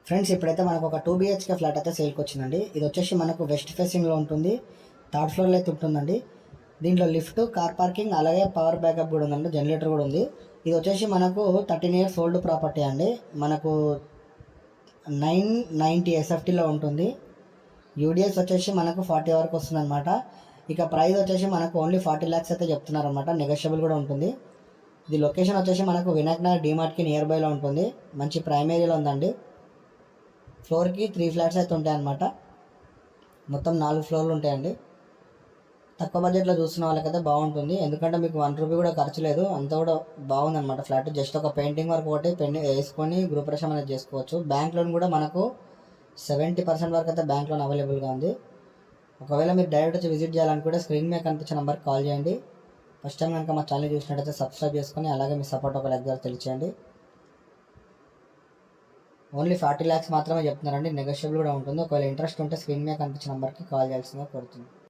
Friends ఇప్పుడైతే మనకు ఒక 2 బిహెచ్కే ఫ్లాట్ అయితే సేల్కి వచ్చిందండి. ఇది వచ్చేసి మనకు వెస్ట్ ఫేసింగ్లో ఉంటుంది. థర్డ్ ఫ్లోర్లో అయితే ఉంటుందండి. దీంట్లో లిఫ్ట్, కార్ పార్కింగ్, అలాగే పవర్ బ్యాకప్ కూడా ఉందండి. జనరేటర్ కూడా ఉంది. ఇది వచ్చేసి మనకు 13 ఇయర్స్ ఓల్డ్ ప్రాపర్టీ అండి. మనకు 990 ఎస్ఎఫ్టీలో ఉంటుంది. యూడిఎస్ వచ్చేసి మనకు 40 వరకు వస్తుంది అనమాట. ఇక ప్రైస్ వచ్చేసి మనకు ఓన్లీ 40 lakhs అయితే చెప్తున్నారు అనమాట. నెగోషియబుల్ కూడా ఉంటుంది. ఇది లొకేషన్ వచ్చేసి మనకు వినాయక్ నగర్ డీమార్ట్కి నియర్ బైలో ఉంటుంది. మంచి ప్రైమ్ ఏరియాలో ఉందండి. ఫ్లోర్కి 3 ఫ్లాట్స్ అయితే ఉంటాయి అన్నమాట. మొత్తం 4 ఫ్లోర్లు ఉంటాయండి. తక్కువ బడ్జెట్లో చూస్తున్న వాళ్ళకైతే బాగుంటుంది. ఎందుకంటే మీకు 1 రూపీ కూడా ఖర్చు లేదు. అంతా కూడా బాగుంది అనమాట ఫ్లాట్. జస్ట్ ఒక పెయింటింగ్ వర్క్ ఒకటి వేసుకొని గృహప్రవేశం అనేది చేసుకోవచ్చు. బ్యాంక్ లోన్ కూడా మనకు 70% వరకు అయితే బ్యాంక్ లోన్ అవైలబుల్గా ఉంది. ఒకవేళ మీరు డైరెక్ట్ వచ్చి విజిట్ చేయాలనుకుంటే స్క్రీన్ మీద కనిపించిన నెంబర్కి కాల్ చేయండి. ఫస్ట్ టైం కనుక మా ఛానల్ చూసినట్టయితే సబ్స్క్రైబ్ చేసుకొని అలాగే మీ సపోర్ట్ ఒక లైక్ ద్వారా తెలియచేయండి. ఓన్లీ 40 lakhs మాత్రమే చెప్తున్నారండి. నెగోషియబుల్ కూడా ఉంటుంది. ఒకవేళ ఇంట్రెస్ట్ ఉంటే స్క్రీన్ మీద కనిపించిన నెంబర్కి కాల్ చేయాల్సిందిగా కోరుతుంది.